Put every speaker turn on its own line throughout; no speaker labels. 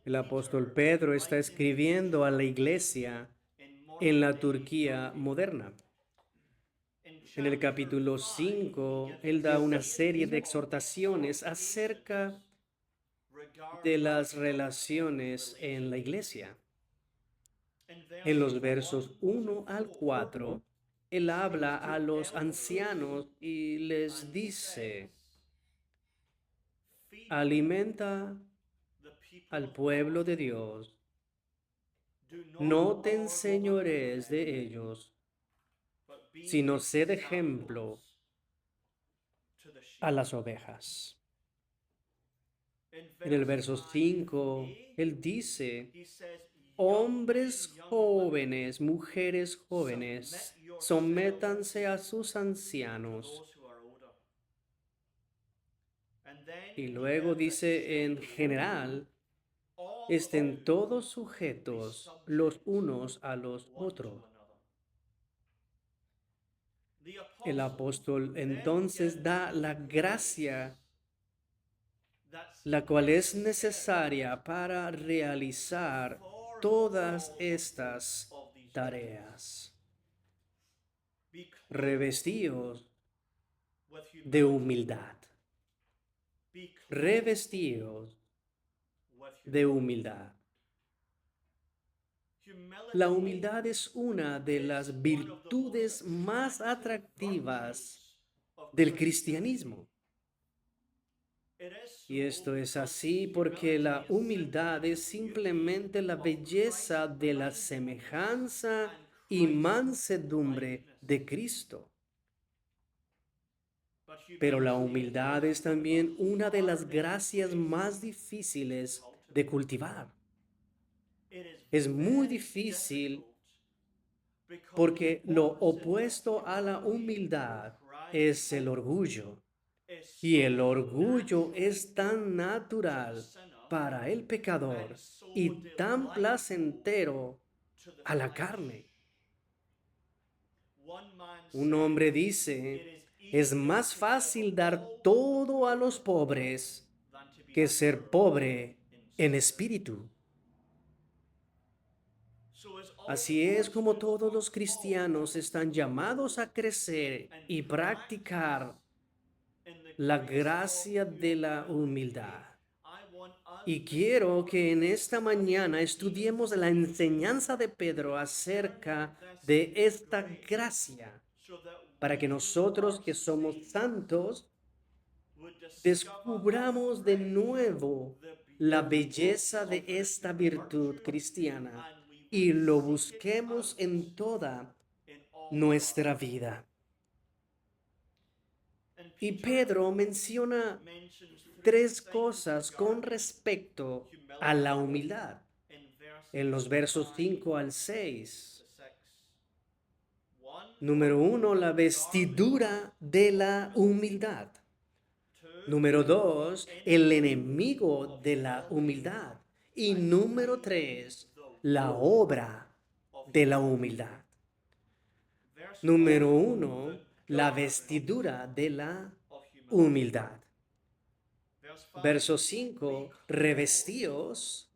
El apóstol Pedro está escribiendo a la iglesia en la Turquía moderna. En el capítulo 5, él da una serie de exhortaciones acerca de las relaciones en la iglesia. En los versos 1 al 4, él habla a los ancianos y les dice: alimenta al pueblo de Dios, no te enseñorees de ellos, sino sed ejemplo a las ovejas. En el verso 5, él dice: hombres jóvenes, mujeres jóvenes, sométanse a sus ancianos. Y luego dice, en general, estén todos sujetos los unos a los otros. El apóstol entonces da la gracia, la cual es necesaria para realizar todas estas tareas. Revestidos de humildad. Revestidos de humildad. La humildad es una de las virtudes más atractivas del cristianismo. Y esto es así porque la humildad es simplemente la belleza de la semejanza y mansedumbre de Cristo. Pero la humildad es también una de las gracias más difíciles de cultivar. Es muy difícil porque lo opuesto a la humildad es el orgullo. Y el orgullo es tan natural para el pecador y tan placentero a la carne. Un hombre dice: es más fácil dar todo a los pobres que ser pobre en espíritu. Así es como todos los cristianos están llamados a crecer y practicar la gracia de la humildad. Y quiero que en esta mañana estudiemos la enseñanza de Pedro acerca de esta gracia, para que nosotros que somos santos descubramos de nuevo la belleza de esta virtud cristiana y lo busquemos en toda nuestra vida. Y Pedro menciona tres cosas con respecto a la humildad en los versos 5 al 6. Número 1, la vestidura de la humildad. Número 2, el enemigo de la humildad. Y número 3, la obra de la humildad. Número 1, la vestidura de la humildad. Verso 5, revestidos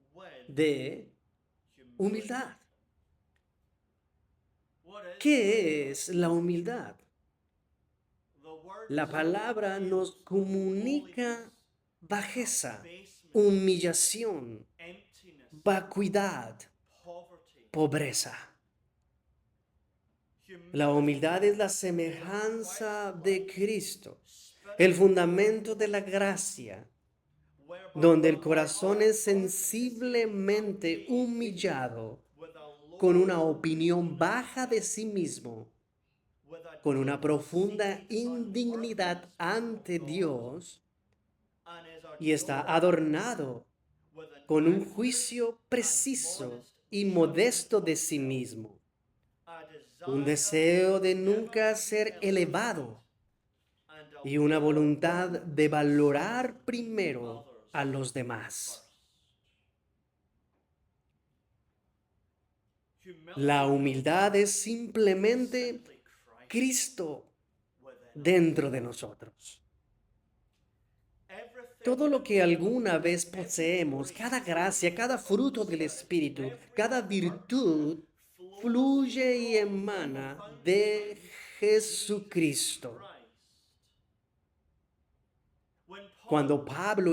de humildad. ¿Qué es la humildad? La palabra nos comunica bajeza, humillación, vacuidad, pobreza. La humildad es la semejanza de Cristo, el fundamento de la gracia, donde el corazón es sensiblemente humillado con una opinión baja de sí mismo, con una profunda indignidad ante Dios, y está adornado con un juicio preciso y modesto de sí mismo, un deseo de nunca ser elevado y una voluntad de valorar primero a los demás. La humildad es simplemente Cristo dentro de nosotros. Todo lo que alguna vez poseemos, cada gracia, cada fruto del Espíritu, cada virtud, fluye y emana de Jesucristo. Cuando Pablo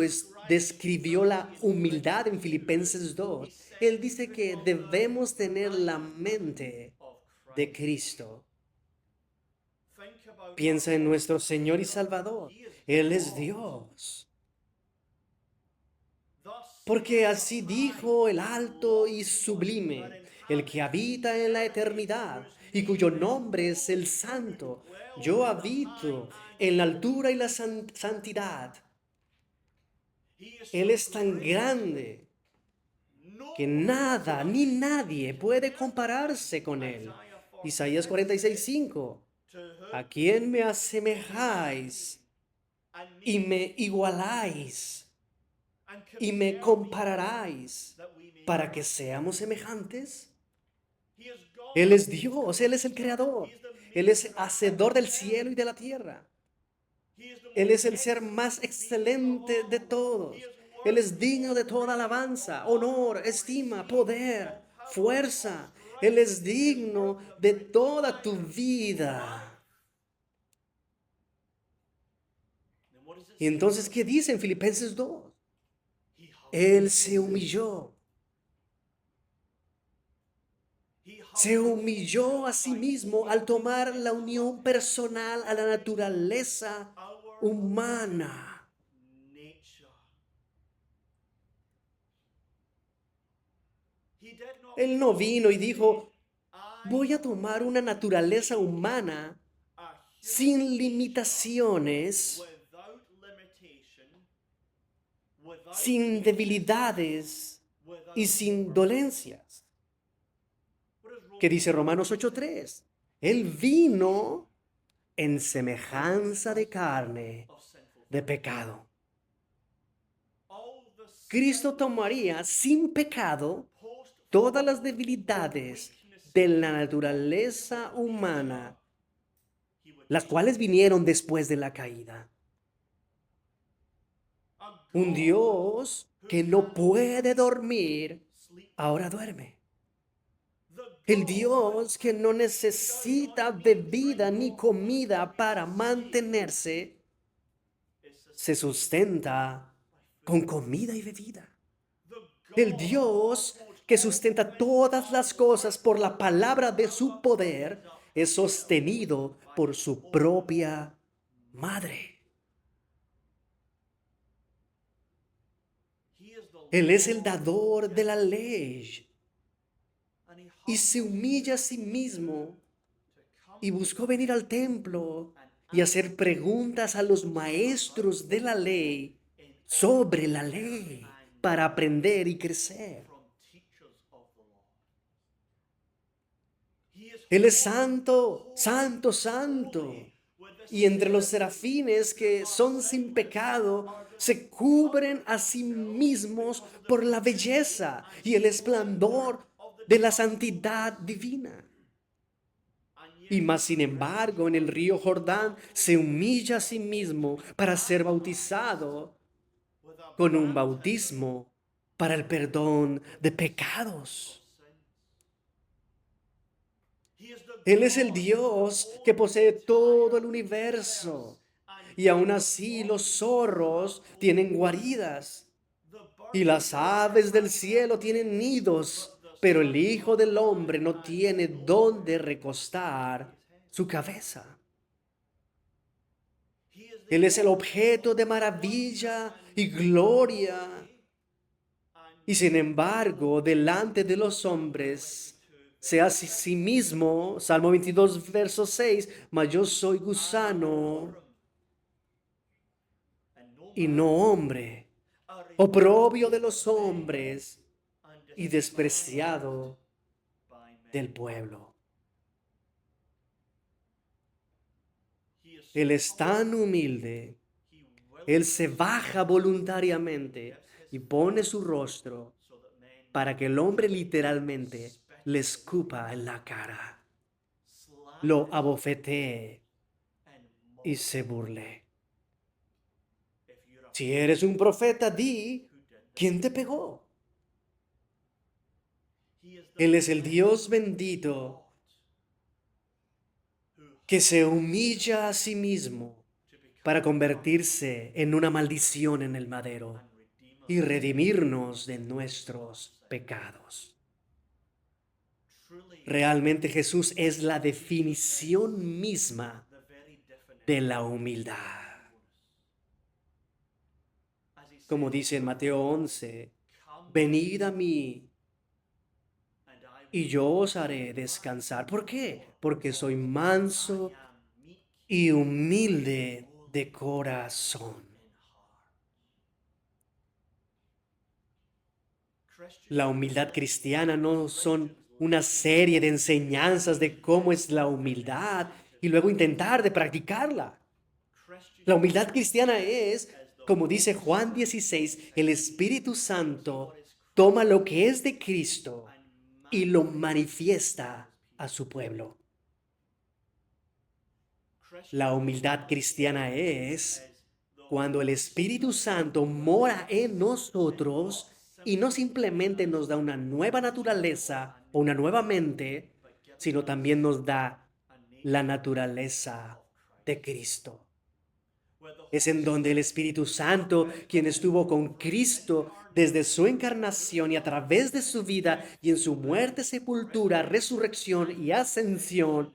describió la humildad en Filipenses 2, él dice que debemos tener la mente de Cristo. Piensa en nuestro Señor y Salvador. Él es Dios. Porque así dijo el alto y sublime, el que habita en la eternidad y cuyo nombre es el Santo. Yo habito en la altura y la santidad. Él es tan grande que nada ni nadie puede compararse con él. Isaías 46:5. ¿A quién me asemejáis y me igualáis y me compararéis para que seamos semejantes? Él es Dios, Él es el creador, Él es hacedor del cielo y de la tierra. Él es el ser más excelente de todos. Él es digno de toda alabanza, honor, estima, poder, fuerza. Él es digno de toda tu vida. Y entonces, ¿qué dice en Filipenses 2? Él se humilló. Se humilló a sí mismo al tomar la unión personal a la naturaleza humana. Él no vino y dijo, voy a tomar una naturaleza humana sin limitaciones, sin debilidades y sin dolencias. ¿Qué dice Romanos 8:3? Él vino en semejanza de carne, de pecado. Cristo tomaría sin pecado todas las debilidades de la naturaleza humana, las cuales vinieron después de la caída. Un Dios que no puede dormir, ahora duerme. El Dios que no necesita bebida ni comida para mantenerse, se sustenta con comida y bebida. El Dios que sustenta todas las cosas por la palabra de su poder es sostenido por su propia madre. Él es el dador de la ley y se humilla a sí mismo y buscó venir al templo y hacer preguntas a los maestros de la ley sobre la ley para aprender y crecer. Él es santo, santo, santo. Y entre los serafines que son sin pecado, se cubren a sí mismos por la belleza y el esplendor de la santidad divina. Y más sin embargo, en el río Jordán se humilla a sí mismo para ser bautizado con un bautismo para el perdón de pecados. Él es el Dios que posee todo el universo. Y aún así los zorros tienen guaridas y las aves del cielo tienen nidos, pero el Hijo del Hombre no tiene dónde recostar su cabeza. Él es el objeto de maravilla y gloria. Y sin embargo, delante de los hombres, se hace a sí mismo, Salmo 22, verso 6, mas yo soy gusano y no hombre, oprobio de los hombres y despreciado del pueblo. Él es tan humilde, Él se baja voluntariamente y pone su rostro para que el hombre literalmente le escupa en la cara, lo abofetee y se burle. Si eres un profeta, di, ¿quién te pegó? Él es el Dios bendito que se humilla a sí mismo para convertirse en una maldición en el madero y redimirnos de nuestros pecados. Realmente Jesús es la definición misma de la humildad. Como dice en Mateo 11, venid a mí y yo os haré descansar. ¿Por qué? Porque soy manso y humilde de corazón. La humildad cristiana no son una serie de enseñanzas de cómo es la humildad y luego intentar de practicarla. La humildad cristiana es, como dice Juan 16, el Espíritu Santo toma lo que es de Cristo y lo manifiesta a su pueblo. La humildad cristiana es cuando el Espíritu Santo mora en nosotros y no simplemente nos da una nueva naturaleza o una nueva mente, sino también nos da la naturaleza de Cristo. Es en donde el Espíritu Santo, quien estuvo con Cristo desde su encarnación y a través de su vida y en su muerte, sepultura, resurrección y ascensión,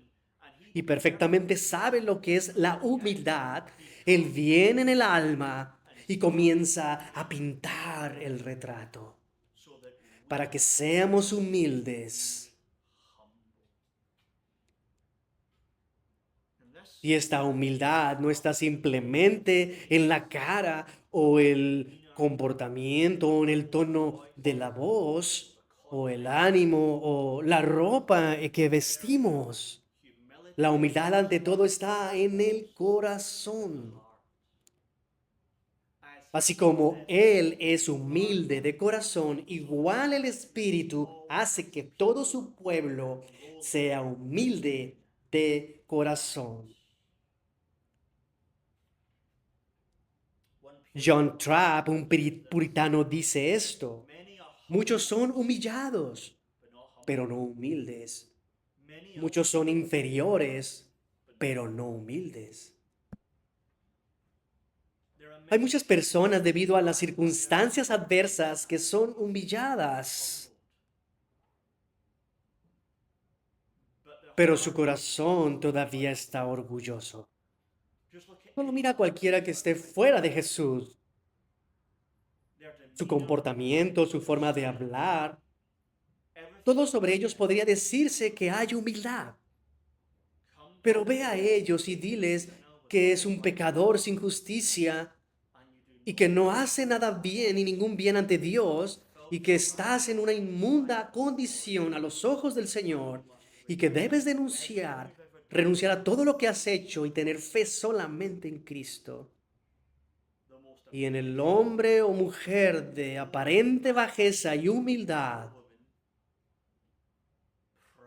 y perfectamente sabe lo que es la humildad, Él viene en el alma y comienza a pintar el retrato para que seamos humildes. Y esta humildad no está simplemente en la cara o el comportamiento o en el tono de la voz o el ánimo o la ropa que vestimos. La humildad ante todo está en el corazón. Así como Él es humilde de corazón, igual el Espíritu hace que todo su pueblo sea humilde de corazón. John Trapp, un puritano, dice esto: muchos son humillados, pero no humildes. Muchos son inferiores, pero no humildes. Hay muchas personas debido a las circunstancias adversas que son humilladas, pero su corazón todavía está orgulloso. Solo mira a cualquiera que esté fuera de Jesús. Su comportamiento, su forma de hablar, todo sobre ellos podría decirse que hay humildad. Pero ve a ellos y diles que es un pecador sin justicia y que no hace nada bien ni ningún bien ante Dios y que estás en una inmunda condición a los ojos del Señor y que debes denunciar, renunciar a todo lo que has hecho y tener fe solamente en Cristo. Y en el hombre o mujer de aparente bajeza y humildad,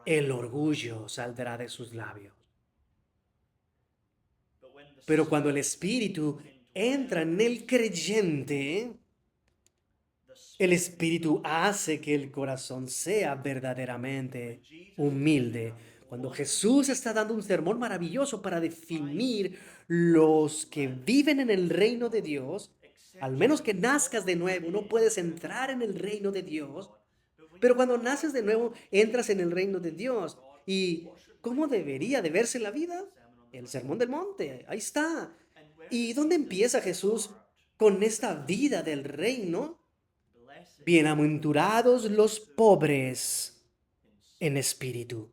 el orgullo saldrá de sus labios. Pero cuando el Espíritu entra en el creyente, el Espíritu hace que el corazón sea verdaderamente humilde. Cuando Jesús está dando un sermón maravilloso para definir los que viven en el reino de Dios, al menos que nazcas de nuevo, no puedes entrar en el reino de Dios, pero cuando naces de nuevo, entras en el reino de Dios. ¿Y cómo debería de verse la vida? El sermón del monte, ahí está. ¿Y dónde empieza Jesús con esta vida del reino? Bienaventurados los pobres en espíritu.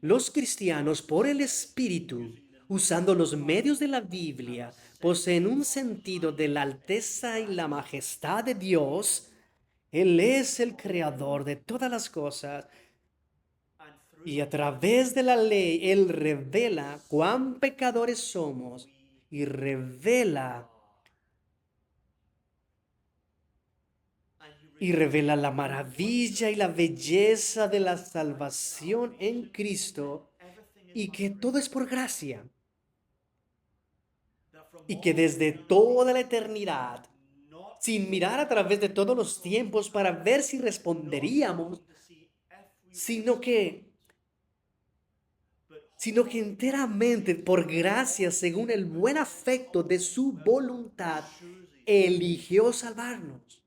Los cristianos, por el Espíritu, usando los medios de la Biblia, poseen un sentido de la alteza y la majestad de Dios. Él es el creador de todas las cosas y a través de la ley Él revela cuán pecadores somos y revela la maravilla y la belleza de la salvación en Cristo y que todo es por gracia. y que desde toda la eternidad, sin mirar a través de todos los tiempos para ver si responderíamos, sino que, sino que enteramente por gracia, según el buen afecto de su voluntad, eligió salvarnos,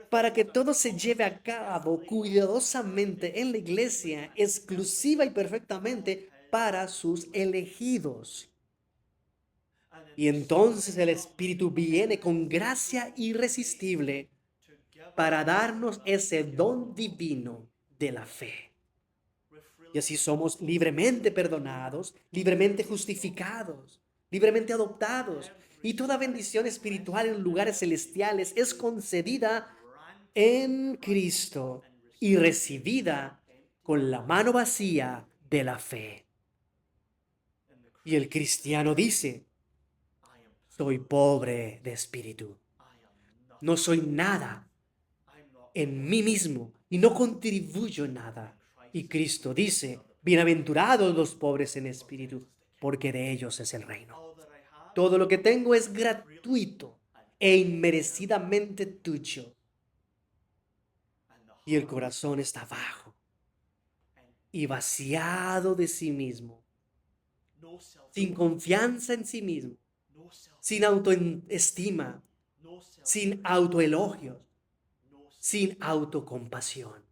para que todo se lleve a cabo cuidadosamente en la iglesia, exclusiva y perfectamente para sus elegidos. Y entonces el Espíritu viene con gracia irresistible para darnos ese don divino de la fe. Y así somos libremente perdonados, libremente justificados, libremente adoptados. Y toda bendición espiritual en lugares celestiales es concedida en Cristo y recibida con la mano vacía de la fe. Y el cristiano dice: soy pobre de espíritu. No soy nada en mí mismo y no contribuyo nada. Y Cristo dice: bienaventurados los pobres en espíritu, porque de ellos es el reino. Todo lo que tengo es gratuito e inmerecidamente tuyo. Y el corazón está bajo y vaciado de sí mismo, sin confianza en sí mismo, sin autoestima, sin autoelogios, sin autocompasión,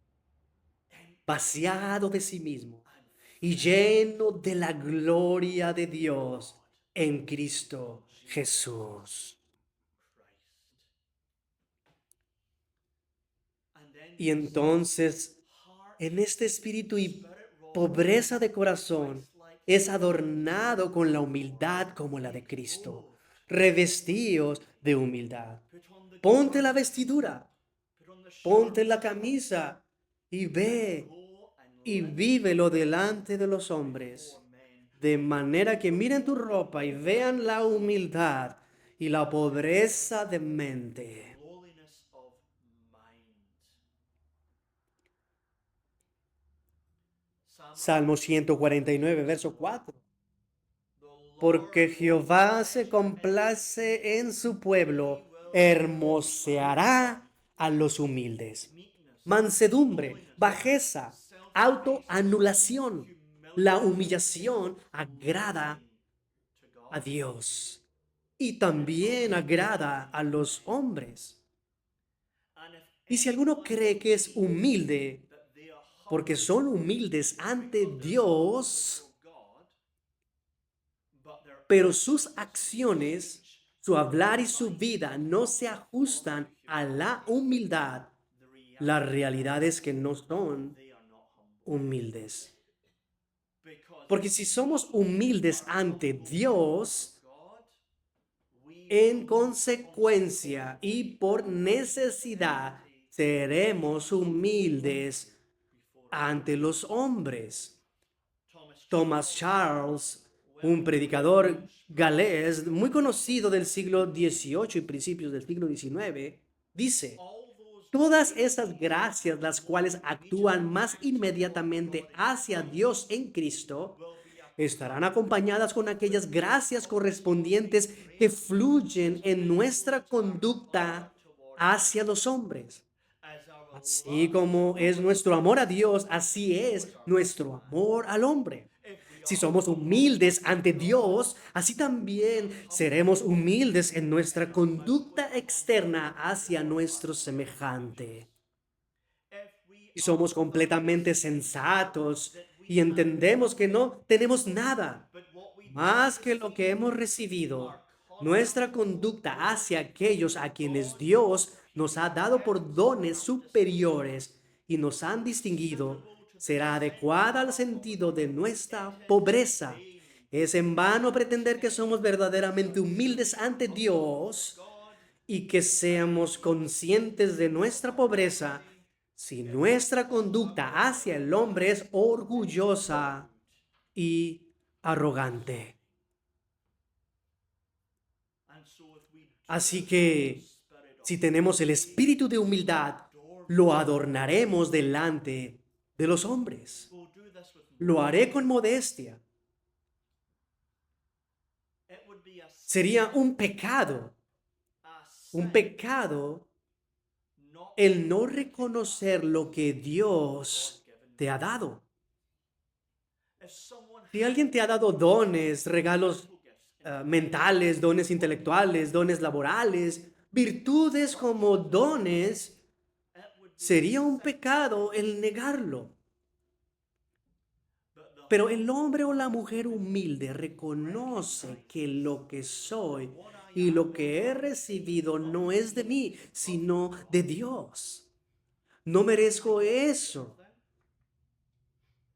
vaciado de sí mismo y lleno de la gloria de Dios en Cristo Jesús. Y entonces, en este espíritu y pobreza de corazón, es adornado con la humildad como la de Cristo. Revestíos de humildad. Ponte la vestidura, ponte la camisa y ve y vívelo delante de los hombres, de manera que miren tu ropa y vean la humildad y la pobreza de mente. Salmo 149, verso 4. Porque Jehová se complace en su pueblo, hermoseará a los humildes. Mansedumbre, bajeza, autoanulación. La humillación agrada a Dios y también agrada a los hombres. Y si alguno cree que es humilde, porque son humildes ante Dios, pero sus acciones, su hablar y su vida no se ajustan a la humildad, la realidad es que no son humildes. Porque si somos humildes ante Dios, en consecuencia y por necesidad, seremos humildes ante los hombres. Thomas Charles, un predicador galés muy conocido del siglo XVIII y principios del siglo XIX, dice: todas esas gracias, las cuales actúan más inmediatamente hacia Dios en Cristo, estarán acompañadas con aquellas gracias correspondientes que fluyen en nuestra conducta hacia los hombres. Así como es nuestro amor a Dios, así es nuestro amor al hombre. Si somos humildes ante Dios, así también seremos humildes en nuestra conducta externa hacia nuestro semejante. Y somos completamente sensatos y entendemos que no tenemos nada más que lo que hemos recibido. Nuestra conducta hacia aquellos a quienes Dios nos ha dado por dones superiores y nos han distinguido será adecuada al sentido de nuestra pobreza. Es en vano pretender que somos verdaderamente humildes ante Dios y que seamos conscientes de nuestra pobreza si nuestra conducta hacia el hombre es orgullosa y arrogante. Así que, si tenemos el espíritu de humildad, lo adornaremos delante de los hombres. Lo haré con modestia. Sería un pecado el no reconocer lo que Dios te ha dado. Si alguien te ha dado dones, regalos mentales, dones intelectuales, dones laborales, virtudes como dones, sería un pecado el negarlo. Pero el hombre o la mujer humilde reconoce que lo que soy y lo que he recibido no es de mí, sino de Dios. No merezco eso.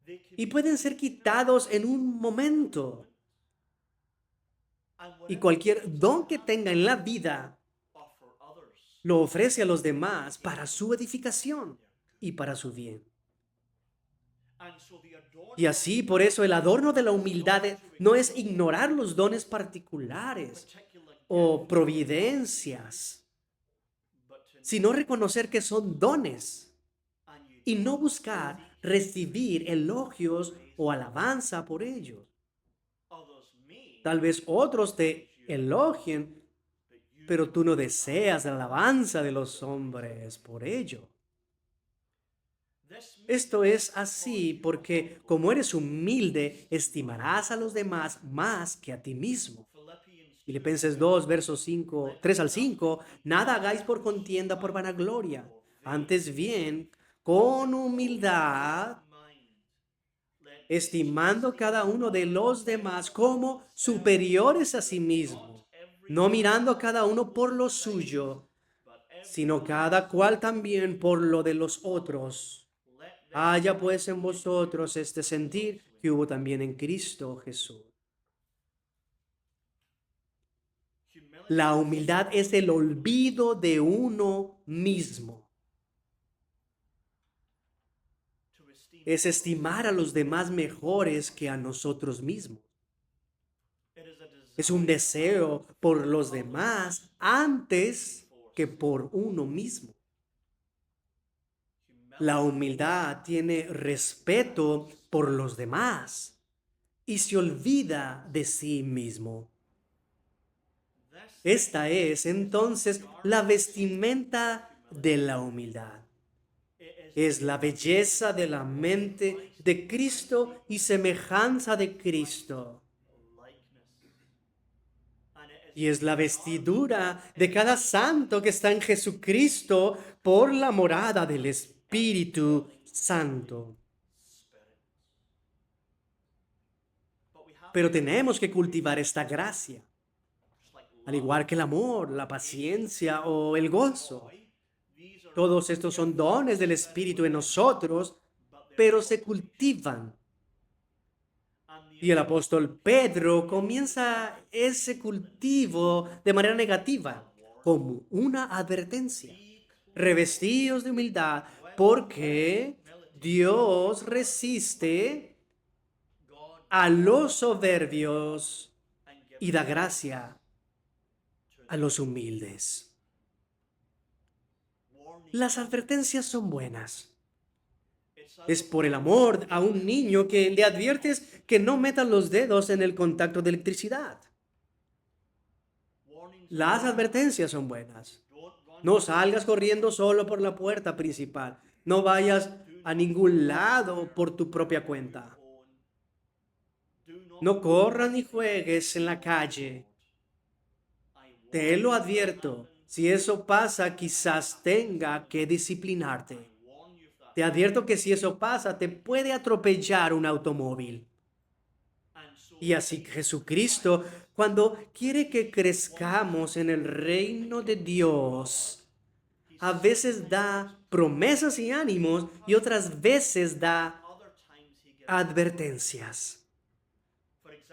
Y pueden ser quitados en un momento. Y cualquier don que tenga en la vida lo ofrece a los demás para su edificación y para su bien. Y así, por eso, el adorno de la humildad no es ignorar los dones particulares o providencias, sino reconocer que son dones y no buscar recibir elogios o alabanza por ellos. Tal vez otros te elogien, pero tú no deseas la alabanza de los hombres por ello. Esto es así porque como eres humilde, estimarás a los demás más que a ti mismo. Filipenses 2, versos 3 al 5, nada hagáis por contienda, por vanagloria, antes bien, con humildad, estimando cada uno de los demás como superiores a sí mismo, no mirando a cada uno por lo suyo, sino cada cual también por lo de los otros. Haya pues en vosotros este sentir que hubo también en Cristo Jesús. La humildad es el olvido de uno mismo. Es estimar a los demás mejores que a nosotros mismos. Es un deseo por los demás antes que por uno mismo. La humildad tiene respeto por los demás y se olvida de sí mismo. Esta es entonces la vestimenta de la humildad. Es la belleza de la mente de Cristo y semejanza de Cristo. Y es la vestidura de cada santo que está en Jesucristo por la morada del Espíritu Santo. Pero tenemos que cultivar esta gracia, al igual que el amor, la paciencia o el gozo. Todos estos son dones del Espíritu en nosotros, pero se cultivan. Y el apóstol Pedro comienza ese cultivo de manera negativa, como una advertencia. Revestidos de humildad, porque Dios resiste a los soberbios y da gracia a los humildes. Las advertencias son buenas. Es por el amor a un niño que le adviertes que no meta los dedos en el contacto de electricidad. Las advertencias son buenas. No salgas corriendo solo por la puerta principal. No vayas a ningún lado por tu propia cuenta. No corras ni juegues en la calle. Te lo advierto. Si eso pasa, quizás tenga que disciplinarte. Te advierto que si eso pasa, te puede atropellar un automóvil. Y así Jesucristo, cuando quiere que crezcamos en el reino de Dios, a veces da promesas y ánimos y otras veces da advertencias.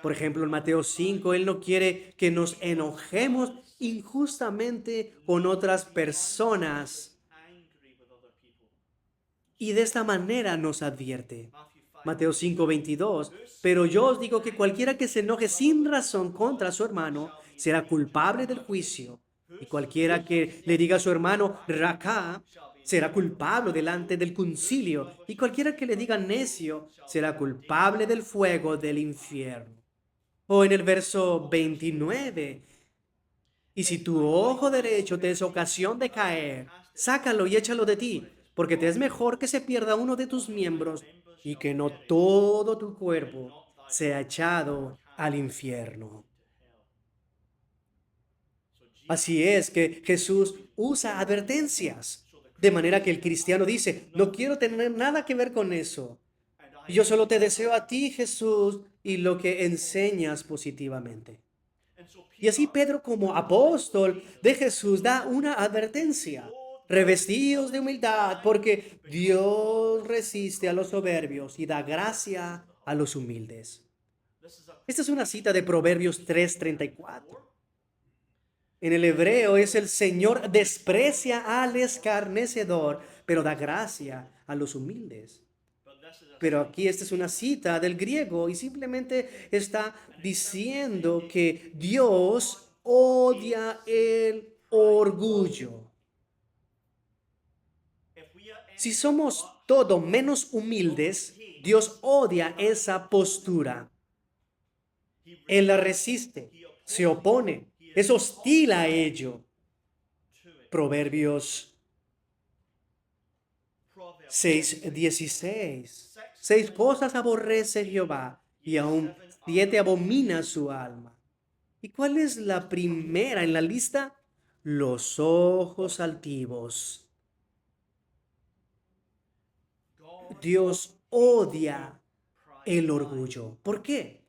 Por ejemplo, en Mateo 5, Él no quiere que nos enojemos injustamente con otras personas. Y de esta manera nos advierte. Mateo 5:22. Pero yo os digo que cualquiera que se enoje sin razón contra su hermano será culpable del juicio. Y cualquiera que le diga a su hermano Raca será culpable delante del concilio. Y cualquiera que le diga necio será culpable del fuego del infierno. O en el verso 29, y si tu ojo derecho te es ocasión de caer, sácalo y échalo de ti, porque te es mejor que se pierda uno de tus miembros y que no todo tu cuerpo sea echado al infierno. Así es que Jesús usa advertencias, de manera que el cristiano dice, no quiero tener nada que ver con eso. Yo solo te deseo a ti, Jesús, y lo que enseñas positivamente. Y así Pedro, como apóstol de Jesús, da una advertencia. Revestidos de humildad, porque Dios resiste a los soberbios y da gracia a los humildes. Esta es una cita de Proverbios 3:34. En el hebreo es el Señor desprecia al escarnecedor, pero da gracia a los humildes. Pero aquí esta es una cita del griego y simplemente está diciendo que Dios odia el orgullo. Si somos todo menos humildes, Dios odia esa postura. Él la resiste, se opone, es hostil a ello. Proverbios 6:16. 6 cosas aborrece Jehová y aún 7 abomina su alma. ¿Y cuál es la primera en la lista? Los ojos altivos. Dios odia el orgullo. ¿Por qué?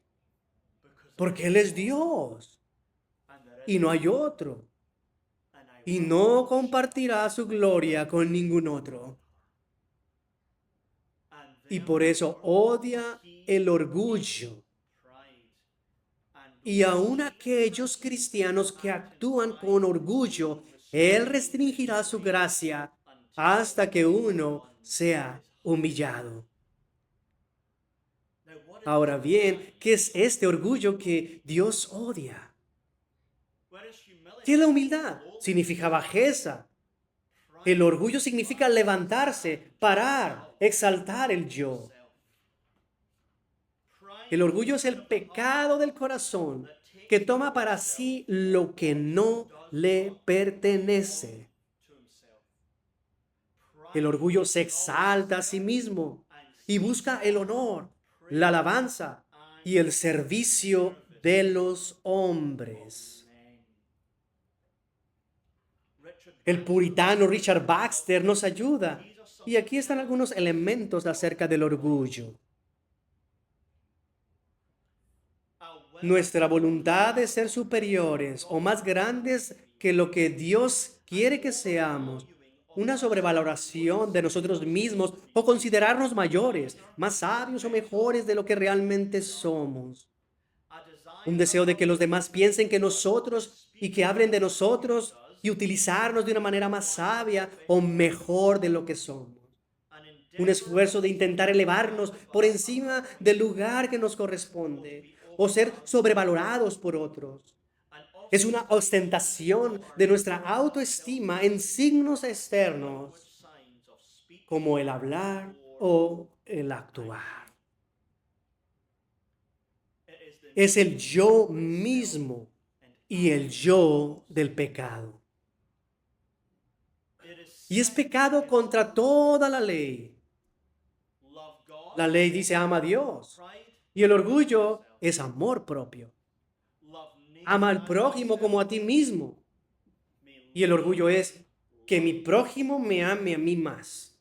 Porque Él es Dios y no hay otro. Y no compartirá su gloria con ningún otro. Y por eso odia el orgullo. Y aun aquellos cristianos que actúan con orgullo, Él restringirá su gracia hasta que uno sea humillado. Ahora bien, ¿qué es este orgullo que Dios odia? ¿Qué es la humildad? Significa bajeza. El orgullo significa levantarse, parar, exaltar el yo. El orgullo es el pecado del corazón que toma para sí lo que no le pertenece. El orgullo se exalta a sí mismo y busca el honor, la alabanza y el servicio de los hombres. El puritano Richard Baxter nos ayuda y aquí están algunos elementos acerca del orgullo. Nuestra voluntad de ser superiores o más grandes que lo que Dios quiere que seamos, una sobrevaloración de nosotros mismos o considerarnos mayores, más sabios o mejores de lo que realmente somos. Un deseo de que los demás piensen que nosotros y que hablen de nosotros y utilizarnos de una manera más sabia o mejor de lo que somos. Un esfuerzo de intentar elevarnos por encima del lugar que nos corresponde o ser sobrevalorados por otros. Es una ostentación de nuestra autoestima en signos externos como el hablar o el actuar. Es el yo mismo y el yo del pecado. Y es pecado contra toda la ley. La ley dice ama a Dios. Y el orgullo es amor propio. Ama al prójimo como a ti mismo. Y el orgullo es que mi prójimo me ame a mí más.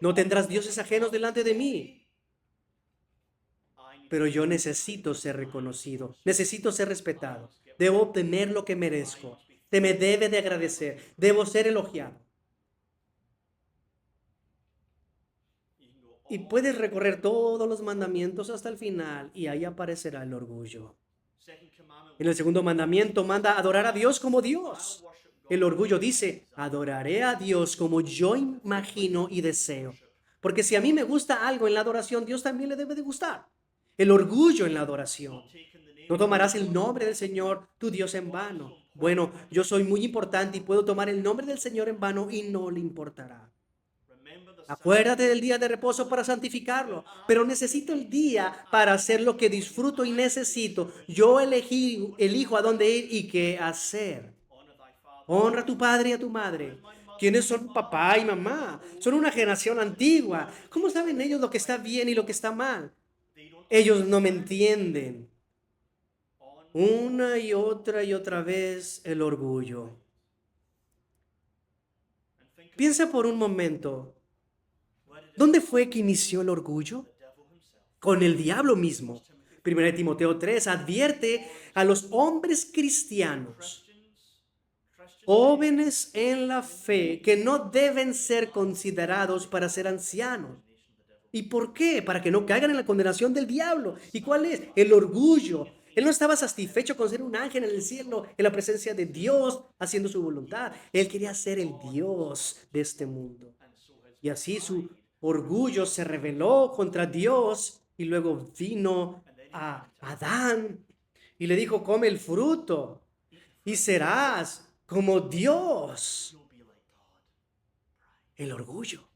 No tendrás dioses ajenos delante de mí. Pero yo necesito ser reconocido. Necesito ser respetado. Debo obtener lo que merezco. Se me debe de agradecer. Debo ser elogiado. Y puedes recorrer todos los mandamientos hasta el final y ahí aparecerá el orgullo. En el segundo mandamiento manda adorar a Dios como Dios. El orgullo dice, adoraré a Dios como yo imagino y deseo. Porque si a mí me gusta algo en la adoración, Dios también le debe de gustar. El orgullo en la adoración. No tomarás el nombre del Señor, tu Dios, en vano. Bueno, yo soy muy importante y puedo tomar el nombre del Señor en vano y no le importará. Acuérdate del día de reposo para santificarlo, pero necesito el día para hacer lo que disfruto y necesito. Yo elijo a dónde ir y qué hacer. Honra a tu padre y a tu madre. ¿Quiénes son papá y mamá? Son una generación antigua. ¿Cómo saben ellos lo que está bien y lo que está mal? Ellos no me entienden. Una y otra vez el orgullo. Piensa por un momento, ¿dónde fue que inició el orgullo? Con el diablo mismo. Primera de Timoteo 3 advierte a los hombres cristianos, jóvenes en la fe, que no deben ser considerados para ser ancianos. ¿Y por qué? Para que no caigan en la condenación del diablo. ¿Y cuál es? El orgullo. Él no estaba satisfecho con ser un ángel en el cielo, en la presencia de Dios, haciendo su voluntad. Él quería ser el Dios de este mundo. Y así su orgullo se rebeló contra Dios y luego vino a Adán y le dijo, come el fruto y serás como Dios. El orgullo.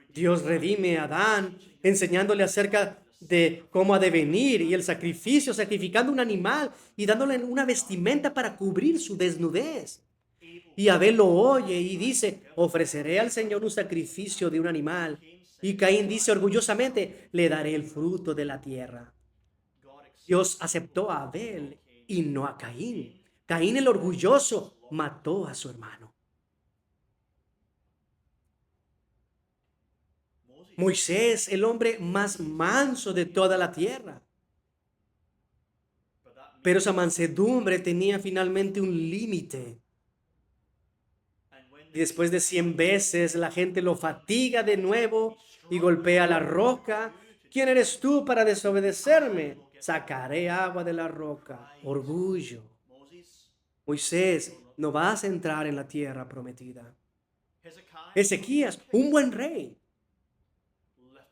Dios redime a Adán enseñándole acerca de cómo ha de venir y el sacrificio, sacrificando un animal y dándole una vestimenta para cubrir su desnudez. Y Abel lo oye y dice, ofreceré al Señor un sacrificio de un animal. Y Caín dice orgullosamente, le daré el fruto de la tierra. Dios aceptó a Abel y no a Caín. Caín el orgulloso mató a su hermano. Moisés, el hombre más manso de toda la tierra. Pero esa mansedumbre tenía finalmente un límite. Y después de 100 veces la gente lo fatiga de nuevo y golpea la roca. ¿Quién eres tú para desobedecerme? Sacaré agua de la roca. Orgullo. Moisés, no vas a entrar en la tierra prometida. Ezequías, un buen rey,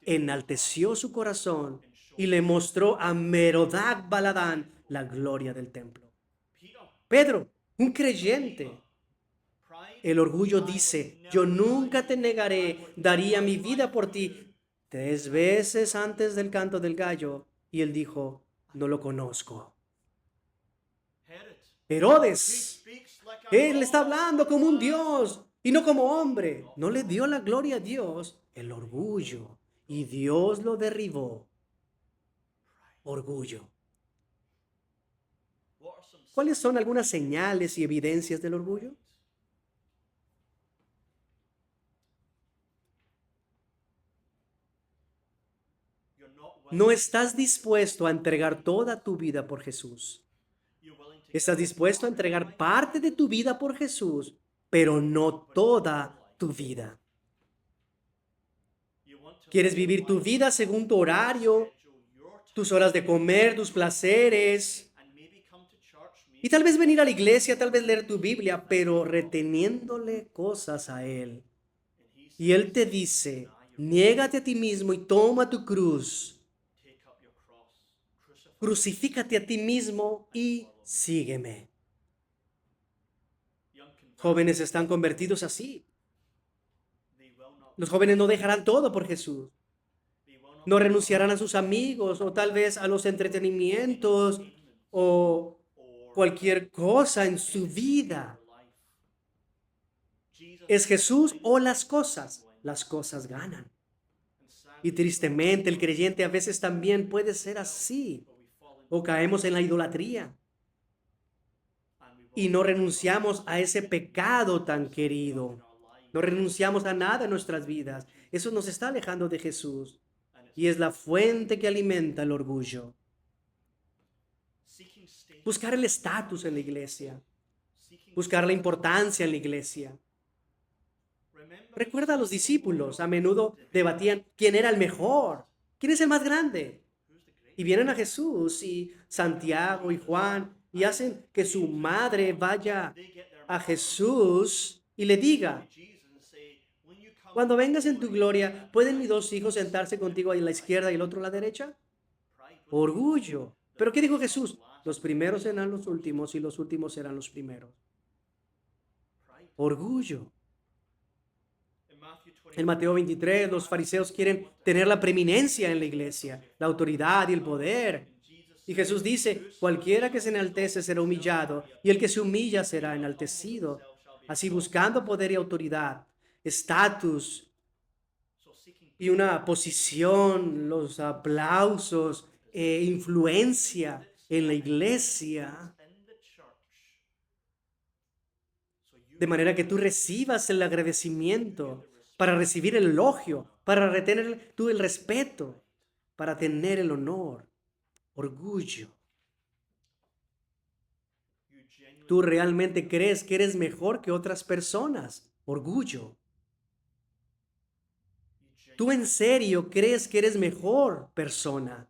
enalteció su corazón y le mostró a Merodach Baladán la gloria del templo. Pedro, un creyente. El orgullo dice, yo nunca te negaré, daría mi vida por ti. 3 veces antes del canto del gallo. Y él dijo, no lo conozco. Herodes, él está hablando como un Dios y no como hombre. No le dio la gloria a Dios, el orgullo. Y Dios lo derribó. Orgullo. ¿Cuáles son algunas señales y evidencias del orgullo? No estás dispuesto a entregar toda tu vida por Jesús. Estás dispuesto a entregar parte de tu vida por Jesús, pero no toda tu vida. Quieres vivir tu vida según tu horario, tus horas de comer, tus placeres, y tal vez venir a la iglesia, tal vez leer tu Biblia, pero reteniéndole cosas a Él. Y Él te dice, niégate a ti mismo y toma tu cruz. Crucifícate a ti mismo y sígueme. Jóvenes están convertidos así. Los jóvenes no dejarán todo por Jesús. No renunciarán a sus amigos o tal vez a los entretenimientos o cualquier cosa en su vida. ¿Es Jesús o las cosas? Las cosas ganan. Y tristemente el creyente a veces también puede ser así. O caemos en la idolatría. Y no renunciamos a ese pecado tan querido. No renunciamos a nada en nuestras vidas. Eso nos está alejando de Jesús. Y es la fuente que alimenta el orgullo. Buscar el estatus en la iglesia. Buscar la importancia en la iglesia. Recuerda a los discípulos. A menudo debatían quién era el mejor. ¿Quién es el más grande? Y vienen a Jesús y Santiago y Juan y hacen que su madre vaya a Jesús y le diga, cuando vengas en tu gloria, ¿pueden mis 2 hijos sentarse contigo a la izquierda y el otro a la derecha? Orgullo. ¿Pero qué dijo Jesús? Los primeros serán los últimos y los últimos serán los primeros. Orgullo. En Mateo 23, los fariseos quieren tener la preeminencia en la iglesia, la autoridad y el poder. Y Jesús dice, cualquiera que se enaltece será humillado, y el que se humilla será enaltecido. Así buscando poder y autoridad, estatus y una posición, los aplausos, influencia en la iglesia, de manera que tú recibas el agradecimiento, para recibir el elogio, para retener tú el respeto, para tener el honor, orgullo. Tú realmente crees que eres mejor que otras personas, orgullo. Tú en serio crees que eres mejor persona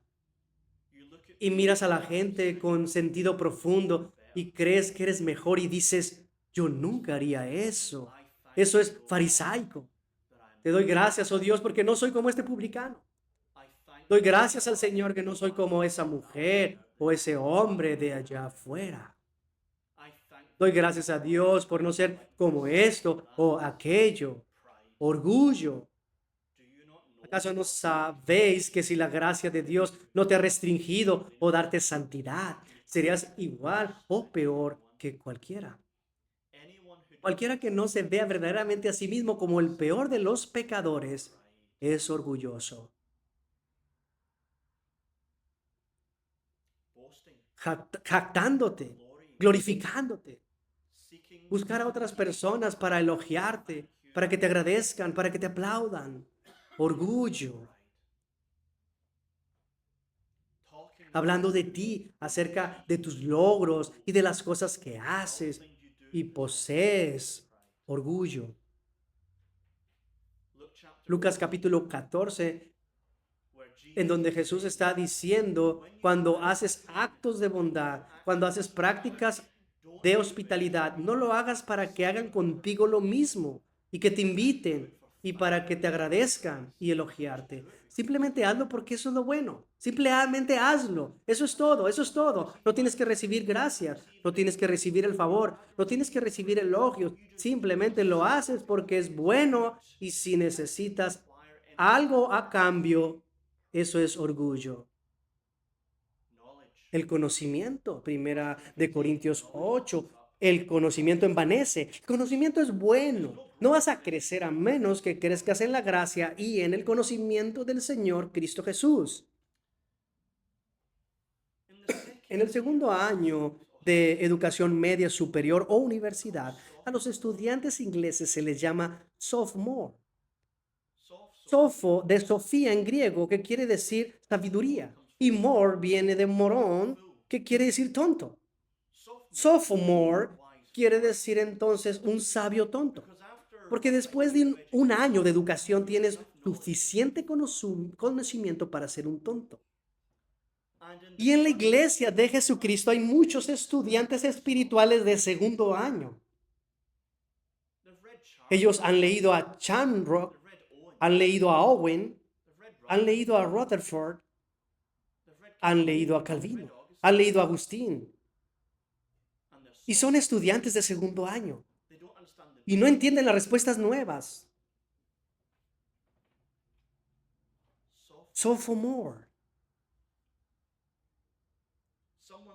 y miras a la gente con sentido profundo y crees que eres mejor y dices, yo nunca haría eso. Eso es farisaico. Te doy gracias, oh Dios, porque no soy como este publicano. Doy gracias al Señor que no soy como esa mujer o ese hombre de allá afuera. Doy gracias a Dios por no ser como esto o aquello. Orgullo. ¿Acaso no sabéis que si la gracia de Dios no te ha restringido o darte santidad, serías igual o peor que cualquiera? Cualquiera que no se vea verdaderamente a sí mismo como el peor de los pecadores es orgulloso, jactándote, glorificándote, buscar a otras personas para elogiarte, para que te agradezcan, para que te aplaudan. Orgullo. Hablando de ti, acerca de tus logros y de las cosas que haces y posees. Orgullo. Lucas capítulo 14, en donde Jesús está diciendo, cuando haces actos de bondad, cuando haces prácticas de hospitalidad, no lo hagas para que hagan contigo lo mismo y que te inviten y para que te agradezcan y elogiarte. Simplemente hazlo porque eso es lo bueno. Simplemente hazlo. Eso es todo, eso es todo. No tienes que recibir gracias, no tienes que recibir el favor, no tienes que recibir elogios. Simplemente lo haces porque es bueno y si necesitas algo a cambio, eso es orgullo. El conocimiento, primera de Corintios 8, el conocimiento envanece. El conocimiento es bueno. No vas a crecer a menos que crezcas en la gracia y en el conocimiento del Señor Cristo Jesús. En el segundo año de educación media superior o universidad, a los estudiantes ingleses se les llama sophomore. Sofo de Sofía en griego, que quiere decir sabiduría. Y more viene de morón, que quiere decir tonto. Sophomore quiere decir entonces un sabio tonto. Porque después de un año de educación tienes suficiente conocimiento para ser un tonto. Y en la iglesia de Jesucristo hay muchos estudiantes espirituales de segundo año. Ellos han leído a Chanrock, han leído a Owen, han leído a Rutherford, han leído a Calvino, han leído a Agustín. Y son estudiantes de segundo año. Y no entienden las respuestas nuevas. Sophomore.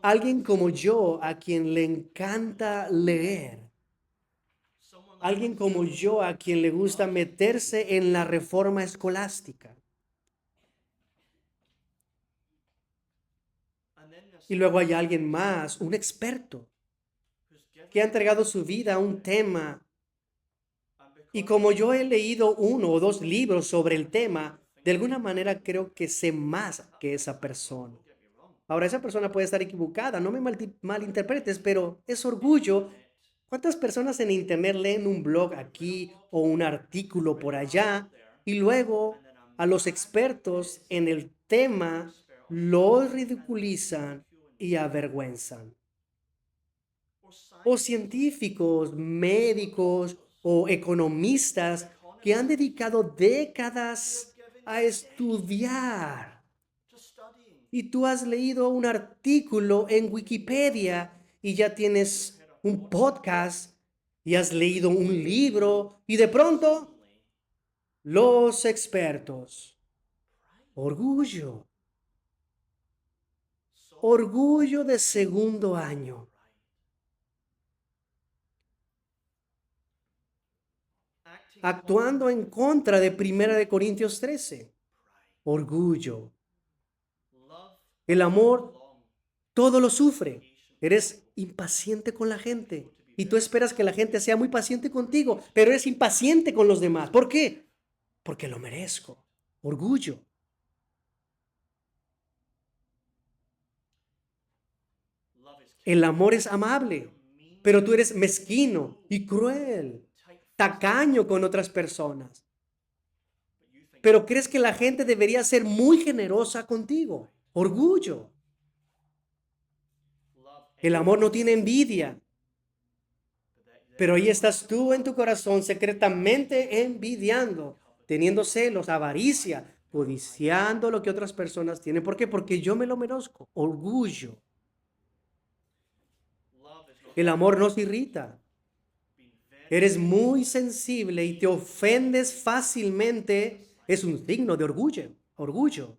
Alguien como yo, a quien le encanta leer. Alguien como yo, a quien le gusta meterse en la reforma escolástica. Y luego hay alguien más, un experto, que ha entregado su vida a un tema. Y como yo he leído uno o dos libros sobre el tema, de alguna manera creo que sé más que esa persona. Ahora, esa persona puede estar equivocada, no me malinterpretes, pero es orgullo. ¿Cuántas personas en internet leen un blog aquí o un artículo por allá y luego a los expertos en el tema los ridiculizan y avergüenzan? O científicos, médicos o economistas que han dedicado décadas a estudiar. Y tú has leído un artículo en Wikipedia y ya tienes un podcast y has leído un libro y de pronto los expertos. Orgullo. Orgullo de segundo año. Actuando en contra de 1 Corintios 13. Orgullo. El amor todo lo sufre. Eres impaciente con la gente y tú esperas que la gente sea muy paciente contigo, pero eres impaciente con los demás. ¿Por qué? Porque lo merezco. Orgullo. El amor es amable, pero tú eres mezquino y cruel, tacaño con otras personas. Pero crees que la gente debería ser muy generosa contigo. Orgullo. El amor no tiene envidia, pero ahí estás tú en tu corazón secretamente envidiando, teniendo celos, avaricia, codiciando lo que otras personas tienen. ¿Por qué? Porque yo me lo merezco. Orgullo. El amor nos irrita. Eres muy sensible y te ofendes fácilmente. Es un signo de orgullo. Orgullo.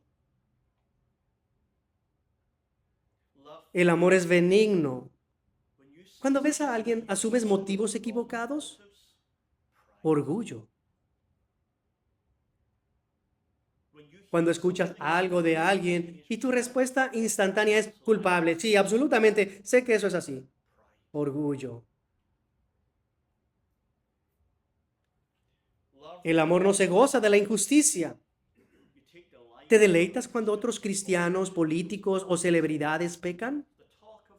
El amor es benigno. Cuando ves a alguien, ¿asumes motivos equivocados? Orgullo. Cuando escuchas algo de alguien y tu respuesta instantánea es culpable. Sí, absolutamente, sé que eso es así. Orgullo. El amor no se goza de la injusticia. ¿Te deleitas cuando otros cristianos, políticos o celebridades pecan?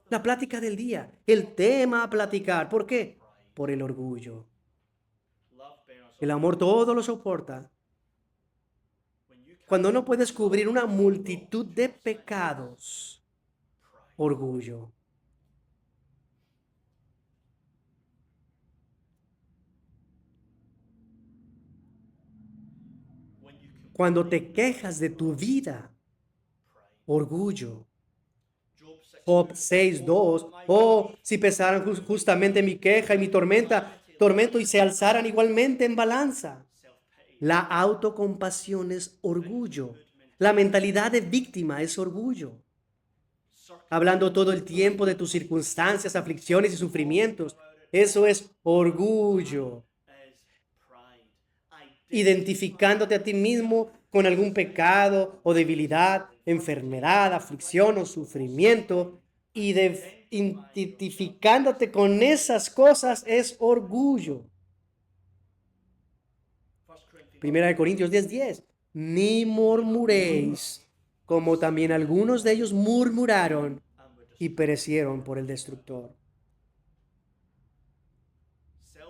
La plática del día, el tema a platicar. ¿Por qué? Por el orgullo. El amor todo lo soporta. Cuando no puedes cubrir una multitud de pecados, orgullo. Cuando te quejas de tu vida, orgullo. Job 6:2. Oh, si pesaran justamente mi queja y mi tormento y se alzaran igualmente en balanza. La autocompasión es orgullo. La mentalidad de víctima es orgullo. Hablando todo el tiempo de tus circunstancias, aflicciones y sufrimientos. Eso es orgullo. Identificándote a ti mismo con algún pecado o debilidad, enfermedad, aflicción o sufrimiento, identificándote con esas cosas es orgullo. 1 Corintios 10:10. Ni murmuréis, como también algunos de ellos murmuraron y perecieron por el destructor.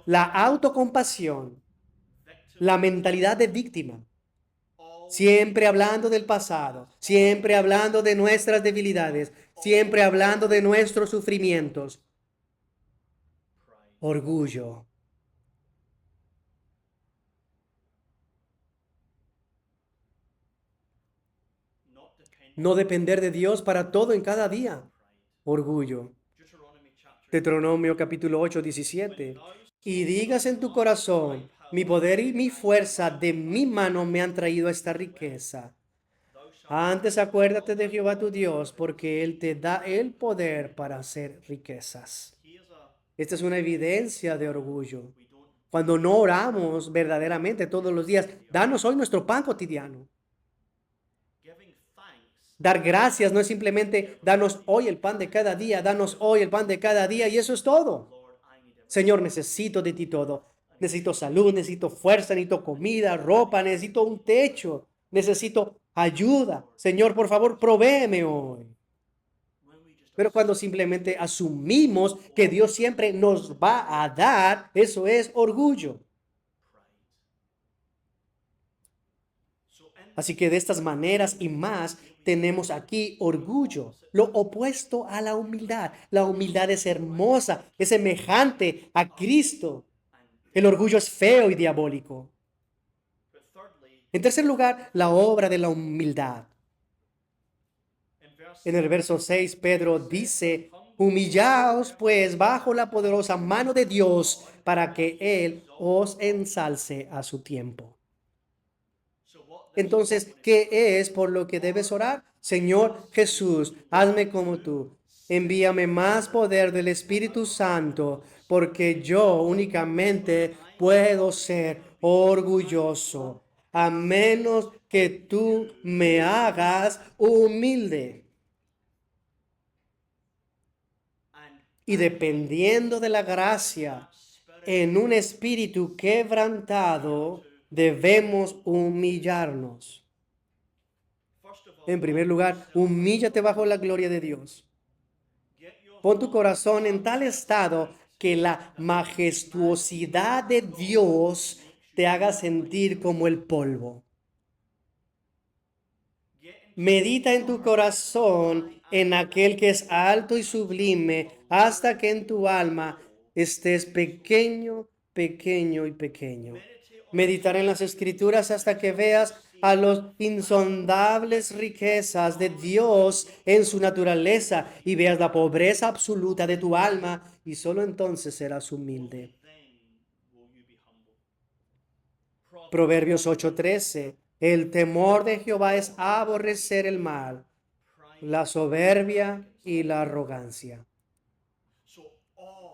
La autocompasión, la mentalidad de víctima, siempre hablando del pasado, siempre hablando de nuestras debilidades, siempre hablando de nuestros sufrimientos. Orgullo. No depender de Dios para todo en cada día. Orgullo. Deuteronomio capítulo 8:17. Y digas en tu corazón, mi poder y mi fuerza de mi mano me han traído esta riqueza. Antes acuérdate de Jehová tu Dios, porque Él te da el poder para hacer riquezas. Esta es una evidencia de orgullo. Cuando no oramos verdaderamente todos los días, danos hoy nuestro pan cotidiano. Dar gracias no es simplemente danos hoy el pan de cada día, danos hoy el pan de cada día y eso es todo. Señor, necesito de ti todo. Necesito salud, necesito fuerza, necesito comida, ropa, necesito un techo, necesito ayuda. Señor, por favor, provéeme hoy. Pero cuando simplemente asumimos que Dios siempre nos va a dar, eso es orgullo. Así que de estas maneras y más tenemos aquí orgullo, lo opuesto a la humildad. La humildad es hermosa, es semejante a Cristo. El orgullo es feo y diabólico. En tercer lugar, la obra de la humildad. En el verso 6, Pedro dice, humillaos pues bajo la poderosa mano de Dios para que Él os ensalce a su tiempo. Entonces, ¿qué es por lo que debes orar? Señor Jesús, hazme como tú. Envíame más poder del Espíritu Santo, porque yo únicamente puedo ser orgulloso, a menos que tú me hagas humilde. Y dependiendo de la gracia, en un espíritu quebrantado, debemos humillarnos. En primer lugar, humíllate bajo la gloria de Dios. Pon tu corazón en tal estado que la majestuosidad de Dios te haga sentir como el polvo. Medita en tu corazón en aquel que es alto y sublime, hasta que en tu alma estés pequeño, pequeño y pequeño. Meditar en las escrituras hasta que veas a los insondables riquezas de Dios en su naturaleza y veas la pobreza absoluta de tu alma, y solo entonces serás humilde. Proverbios 8:13. El temor de Jehová es aborrecer el mal, la soberbia y la arrogancia.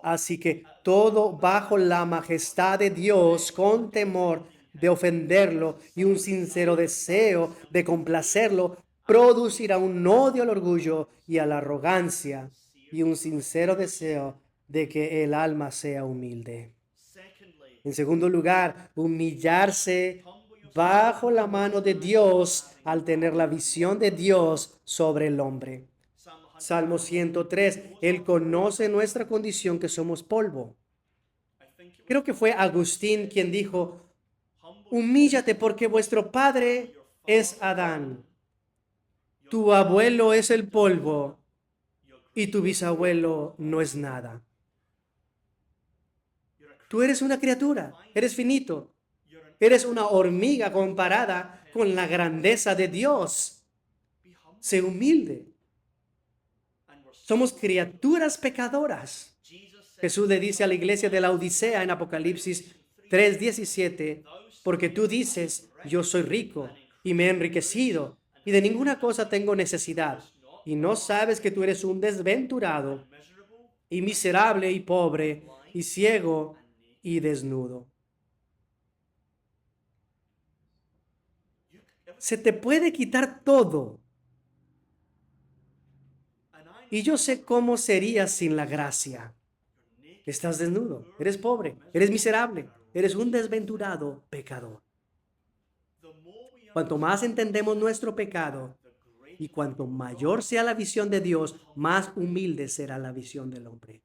Así que todo bajo la majestad de Dios, con temor de ofenderlo y un sincero deseo de complacerlo, producirá un odio al orgullo y a la arrogancia y un sincero deseo de que el alma sea humilde. En segundo lugar, humillarse bajo la mano de Dios al tener la visión de Dios sobre el hombre. Salmo 103, Él conoce nuestra condición que somos polvo. Creo que fue Agustín quien dijo, humíllate porque vuestro padre es Adán, tu abuelo es el polvo y tu bisabuelo no es nada. Tú eres una criatura, eres finito, eres una hormiga comparada con la grandeza de Dios. Sé humilde. Somos criaturas pecadoras. Jesús le dice a la iglesia de la Odisea en Apocalipsis 3:17, porque tú dices, yo soy rico y me he enriquecido y de ninguna cosa tengo necesidad, y no sabes que tú eres un desventurado y miserable y pobre y ciego y desnudo. Se te puede quitar todo. Y yo sé cómo serías sin la gracia. Estás desnudo, eres pobre, eres miserable, eres un desventurado pecador. Cuanto más entendemos nuestro pecado y cuanto mayor sea la visión de Dios, más humilde será la visión del hombre.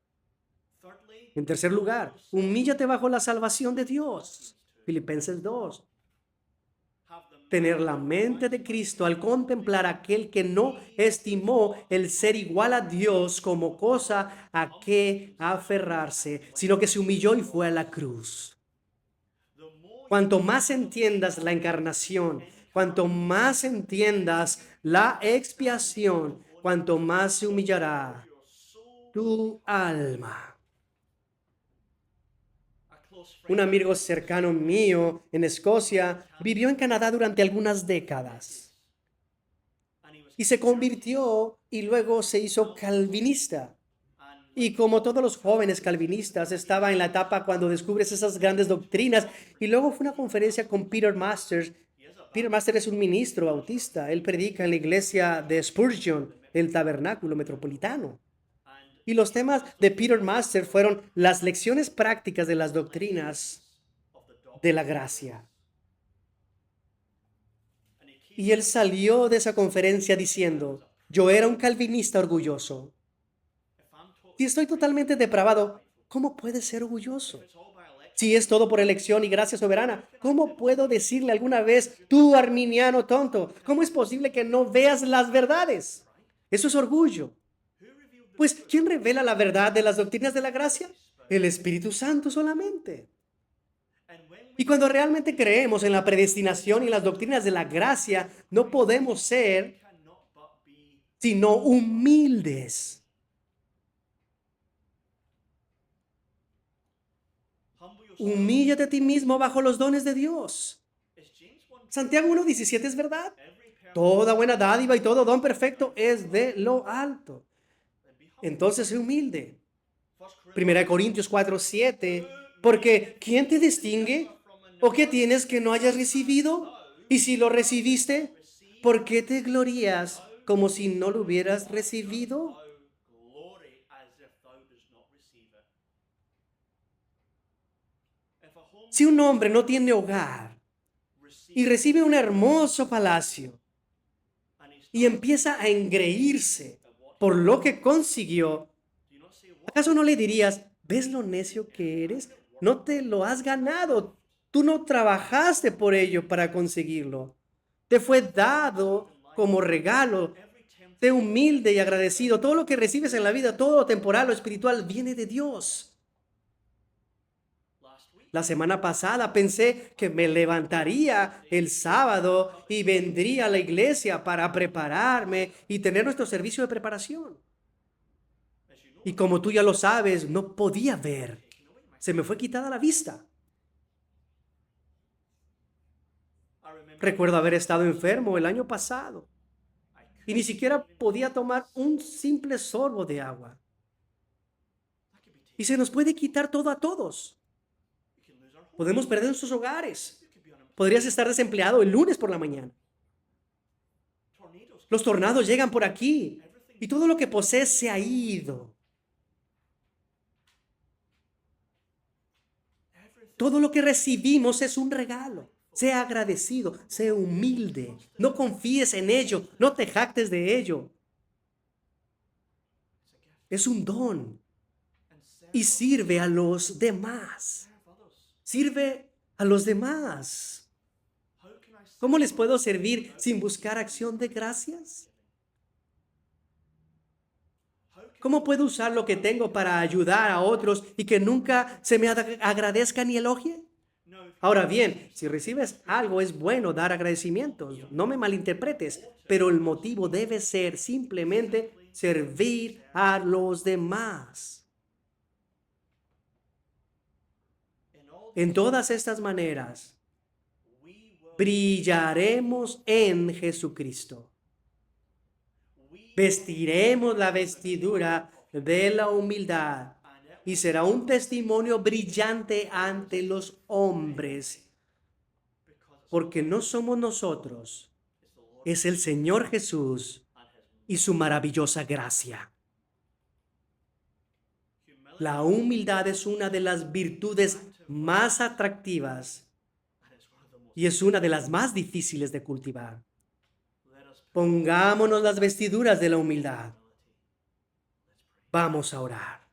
En tercer lugar, humíllate bajo la salvación de Dios. Filipenses 2. Tener la mente de Cristo al contemplar a aquel que no estimó el ser igual a Dios como cosa a que aferrarse, sino que se humilló y fue a la cruz. Cuanto más entiendas la encarnación, cuanto más entiendas la expiación, cuanto más se humillará tu alma. Un amigo cercano mío en Escocia vivió en Canadá durante algunas décadas y se convirtió y luego se hizo calvinista. Y como todos los jóvenes calvinistas, estaba en la etapa cuando descubres esas grandes doctrinas. Y luego fue una conferencia con Peter Masters. Peter Masters es un ministro bautista. Él predica en la iglesia de Spurgeon, el tabernáculo metropolitano. Y los temas de Peter Masters fueron las lecciones prácticas de las doctrinas de la gracia. Y él salió de esa conferencia diciendo, yo era un calvinista orgulloso. Si estoy totalmente depravado, ¿cómo puede ser orgulloso? Si es todo por elección y gracia soberana, ¿cómo puedo decirle alguna vez, tú arminiano tonto? ¿Cómo es posible que no veas las verdades? Eso es orgullo. Pues, ¿quién revela la verdad de las doctrinas de la gracia? El Espíritu Santo solamente. Y cuando realmente creemos en la predestinación y las doctrinas de la gracia, no podemos ser sino humildes. Humíllate a ti mismo bajo los dones de Dios. Santiago 1:17 es verdad. Toda buena dádiva y todo don perfecto es de lo alto. Entonces, sé humilde. 1 Corintios 4:7. Porque ¿quién te distingue? ¿O qué tienes que no hayas recibido? Y si lo recibiste, ¿por qué te glorías como si no lo hubieras recibido? Si un hombre no tiene hogar y recibe un hermoso palacio y empieza a engreírse por lo que consiguió, ¿acaso no le dirías, ves lo necio que eres? No te lo has ganado. Tú no trabajaste por ello para conseguirlo. Te fue dado como regalo. Sé humilde y agradecido. Todo lo que recibes en la vida, todo lo temporal o espiritual, viene de Dios. La semana pasada pensé que me levantaría el sábado y vendría a la iglesia para prepararme y tener nuestro servicio de preparación. Y como tú ya lo sabes, no podía ver. Se me fue quitada la vista. Recuerdo haber estado enfermo el año pasado y ni siquiera podía tomar un simple sorbo de agua. Y se nos puede quitar todo a todos. Podemos perder nuestros hogares. Podrías estar desempleado el lunes por la mañana. Los tornados llegan por aquí y todo lo que posees se ha ido. Todo lo que recibimos es un regalo. Sea agradecido, sea humilde. No confíes en ello, no te jactes de ello. Es un don y sirve a los demás. Sirve a los demás. ¿Cómo les puedo servir sin buscar acción de gracias? ¿Cómo puedo usar lo que tengo para ayudar a otros y que nunca se me agradezca ni elogie? Ahora bien, si recibes algo, es bueno dar agradecimientos. No me malinterpretes, pero el motivo debe ser simplemente servir a los demás. En todas estas maneras, brillaremos en Jesucristo. Vestiremos la vestidura de la humildad y será un testimonio brillante ante los hombres, porque no somos nosotros, es el Señor Jesús y su maravillosa gracia. La humildad es una de las virtudes más atractivas y es una de las más difíciles de cultivar. Pongámonos las vestiduras de la humildad. Vamos a orar.